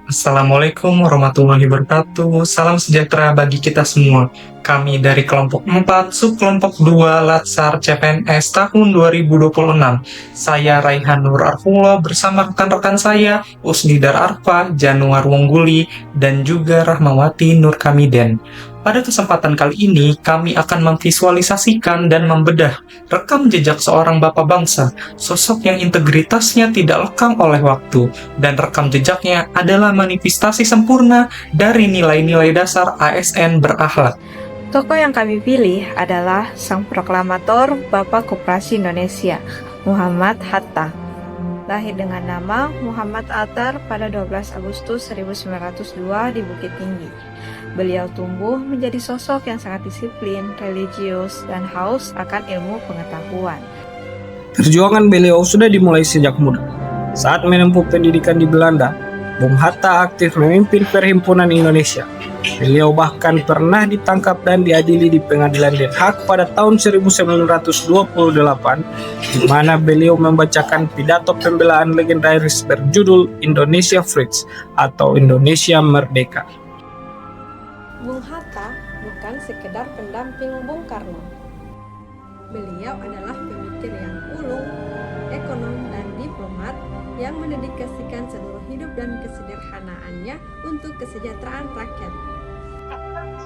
Assalamualaikum warahmatullahi wabarakatuh. Salam sejahtera bagi kita semua. Kami dari kelompok 4, subkelompok 2, Latsar CPNS tahun 2026. Saya Raihan Nur Arfullah bersama rekan-rekan saya, Usnidar Arfa, Januar Wongguli, dan juga Rahmawati Nur Kamiden. Pada kesempatan kali ini, kami akan memvisualisasikan dan membedah rekam jejak seorang bapak bangsa, sosok yang integritasnya tidak lekang oleh waktu, dan rekam jejaknya adalah manifestasi sempurna dari nilai-nilai dasar ASN berakhlak. Tokoh yang kami pilih adalah sang proklamator Bapak Koperasi Indonesia, Muhammad Hatta. Lahir dengan nama Muhammad Attar pada 12 Agustus 1902 di Bukit Tinggi. Beliau tumbuh menjadi sosok yang sangat disiplin, religius, dan haus akan ilmu pengetahuan. Perjuangan beliau sudah dimulai sejak muda. Saat menempuh pendidikan di Belanda, Bung Hatta aktif memimpin Perhimpunan Indonesia. Beliau bahkan pernah ditangkap dan diadili di Pengadilan Den Haag pada tahun 1928, di mana beliau membacakan pidato pembelaan legendaris berjudul Indonesia Freeds atau Indonesia Merdeka. Bung Hatta bukan sekedar pendamping Bung Karno. Beliau adalah pemikir yang ulung, ekonom, dan diplomat yang mendedikasikan seluruh hidup dan kesederhanaannya untuk kesejahteraan rakyat.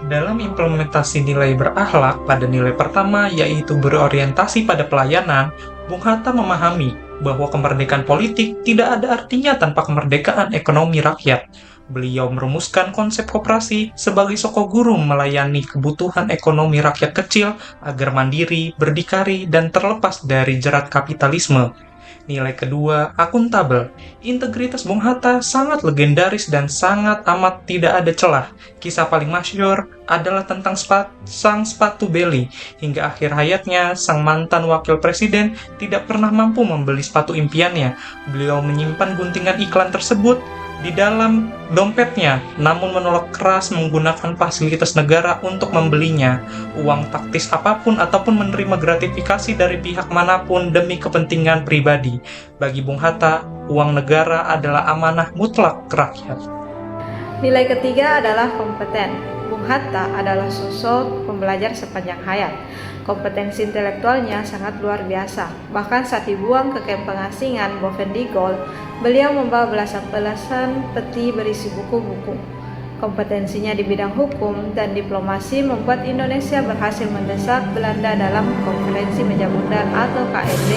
Dalam implementasi nilai berakhlak pada nilai pertama yaitu berorientasi pada pelayanan, Bung Hatta memahami bahwa kemerdekaan politik tidak ada artinya tanpa kemerdekaan ekonomi rakyat. Beliau merumuskan konsep koperasi sebagai soko guru melayani kebutuhan ekonomi rakyat kecil agar mandiri, berdikari, dan terlepas dari jerat kapitalisme. Nilai kedua, akuntabel. Integritas Bung Hatta sangat legendaris dan sangat amat tidak ada celah. Kisah paling masyhur adalah tentang sang sepatu beli. Hingga akhir hayatnya, sang mantan wakil presiden tidak pernah mampu membeli sepatu impiannya. Beliau menyimpan guntingan iklan tersebut di dalam dompetnya, namun menolak keras menggunakan fasilitas negara untuk membelinya, uang taktis apapun ataupun menerima gratifikasi dari pihak manapun demi kepentingan pribadi. Bagi Bung Hatta, uang negara adalah amanah mutlak rakyat. Nilai ketiga adalah kompeten. Bung Hatta adalah sosok pembelajar sepanjang hayat. Kompetensi intelektualnya sangat luar biasa. Bahkan saat dibuang ke kamp pengasingan Bovendigol, beliau membawa belasan peti berisi buku-buku. Kompetensinya di bidang hukum dan diplomasi membuat Indonesia berhasil mendesak Belanda dalam Konferensi Meja Bundan atau KMD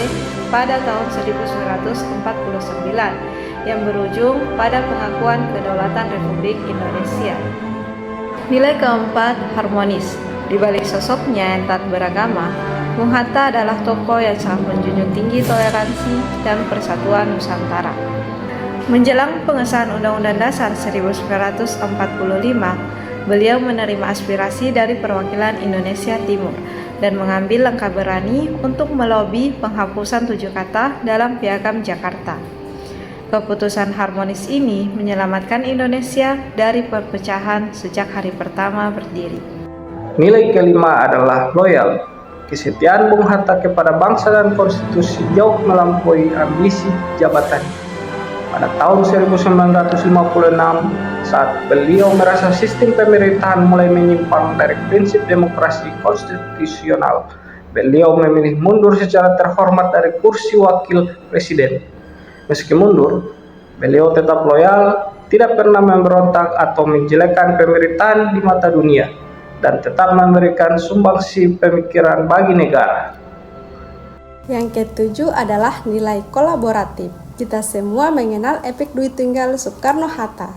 pada tahun 1949 yang berujung pada pengakuan kedaulatan Republik Indonesia. Nilai keempat, harmonis. Di balik sosoknya yang taat beragama, Bung Hatta adalah tokoh yang sangat menjunjung tinggi toleransi dan persatuan Nusantara. Menjelang pengesahan Undang-Undang Dasar 1945, beliau menerima aspirasi dari perwakilan Indonesia Timur dan mengambil langkah berani untuk melobi penghapusan 7 kata dalam Piagam Jakarta. Keputusan harmonis ini menyelamatkan Indonesia dari perpecahan sejak hari pertama berdiri. Nilai kelima adalah loyal. Kesetiaan Bung Hatta kepada bangsa dan konstitusi jauh melampaui ambisi jabatan. Pada tahun 1956, saat beliau merasa sistem pemerintahan mulai menyimpang dari prinsip demokrasi konstitusional, beliau memilih mundur secara terhormat dari kursi wakil presiden. Meski mundur, beliau tetap loyal, tidak pernah memberontak atau menjelekkan pemerintahan di mata dunia, dan tetap memberikan sumbangsi pemikiran bagi negara. Yang ketujuh adalah nilai kolaboratif. Kita semua mengenal epik Duit Tunggal Soekarno-Hatta,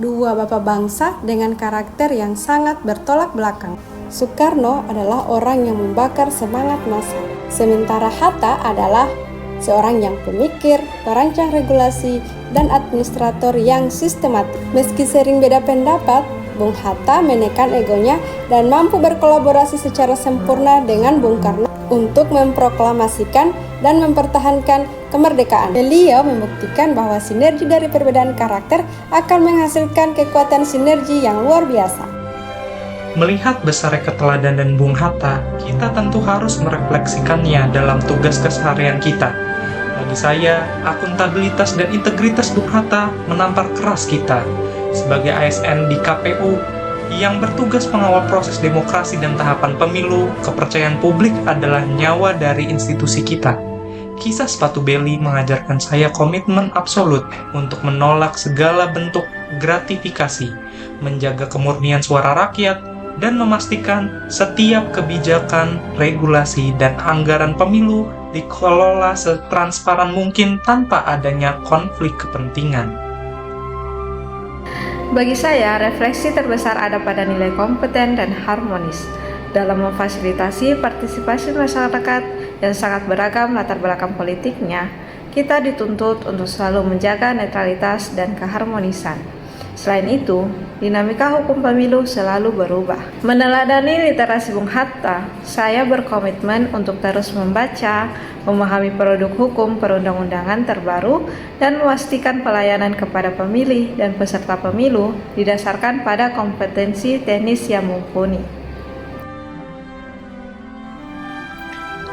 dua bapak bangsa dengan karakter yang sangat bertolak belakang. Soekarno adalah orang yang membakar semangat massa, sementara Hatta adalah seorang yang pemikir, perancang regulasi, dan administrator yang sistematik. Meski sering beda pendapat, Bung Hatta menekan egonya dan mampu berkolaborasi secara sempurna dengan Bung Karno untuk memproklamasikan dan mempertahankan kemerdekaan. Beliau membuktikan bahwa sinergi dari perbedaan karakter akan menghasilkan kekuatan sinergi yang luar biasa. Melihat besarnya keteladanan Bung Hatta, kita tentu harus merefleksikannya dalam tugas keseharian kita. Bagi saya, akuntabilitas dan integritas Bung Hatta menampar keras kita sebagai ASN di KPU yang bertugas mengawal proses demokrasi dan tahapan pemilu. Kepercayaan publik adalah nyawa dari institusi kita. Kisah sepatu Beli mengajarkan saya komitmen absolut untuk menolak segala bentuk gratifikasi, menjaga kemurnian suara rakyat, dan memastikan setiap kebijakan, regulasi, dan anggaran pemilu dikelola setransparan mungkin tanpa adanya konflik kepentingan. Bagi saya, refleksi terbesar ada pada nilai kompeten dan harmonis dalam memfasilitasi partisipasi masyarakat yang sangat beragam latar belakang politiknya. Kita dituntut untuk selalu menjaga netralitas dan keharmonisan. Selain itu, dinamika hukum pemilu selalu berubah. Meneladani literasi Bung Hatta, saya berkomitmen untuk terus membaca, memahami produk hukum perundang-undangan terbaru, dan memastikan pelayanan kepada pemilih dan peserta pemilu didasarkan pada kompetensi teknis yang mumpuni.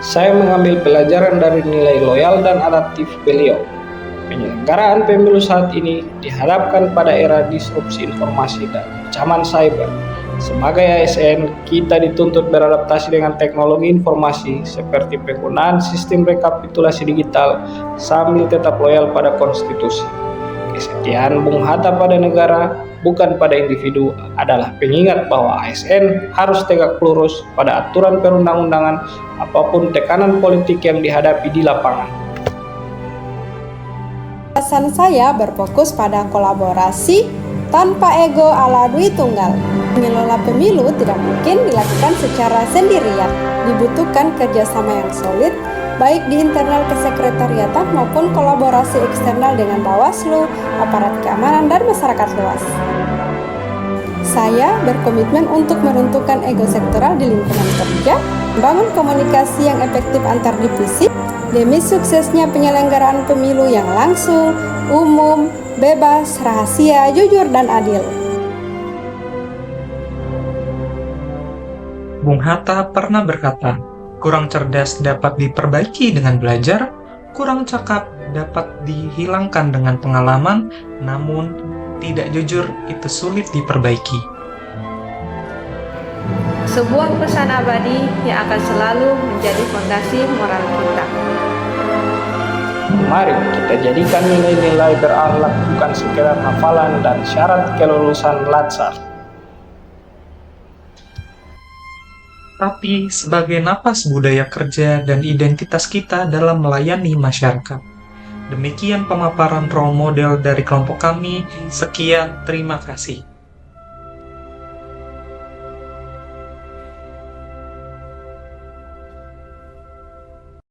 Saya mengambil pelajaran dari nilai loyal dan adaptif beliau. Penyelenggaraan pemilu saat ini dihadapkan pada era disrupsi informasi dan ancaman cyber. Sebagai ASN, kita dituntut beradaptasi dengan teknologi informasi seperti penggunaan sistem rekapitulasi digital sambil tetap loyal pada konstitusi. Kesetiaan Bung Hatta pada negara, bukan pada individu, adalah pengingat bahwa ASN harus tegak lurus pada aturan perundang-undangan apapun tekanan politik yang dihadapi di lapangan. Pesan saya berfokus pada kolaborasi tanpa ego ala Dwi Tunggal. Mengelola pemilu tidak mungkin dilakukan secara sendirian. Dibutuhkan kerjasama yang solid, baik di internal kesekretariatan maupun kolaborasi eksternal dengan Bawaslu, aparat keamanan, dan masyarakat luas. Saya berkomitmen untuk meruntuhkan ego sektoral di lingkungan kerja, membangun komunikasi yang efektif antar divisi, demi suksesnya penyelenggaraan pemilu yang langsung, umum, bebas, rahasia, jujur, dan adil. Bung Hatta pernah berkata, kurang cerdas dapat diperbaiki dengan belajar, kurang cakap dapat dihilangkan dengan pengalaman, namun tidak jujur itu sulit diperbaiki. Sebuah pesan abadi yang akan selalu menjadi fondasi moral kita. Mari kita jadikan nilai-nilai berakhlak bukan sekedar hafalan dan syarat kelulusan latsar, tapi sebagai napas budaya kerja dan identitas kita dalam melayani masyarakat. Demikian pemaparan role model dari kelompok kami. Sekian, terima kasih.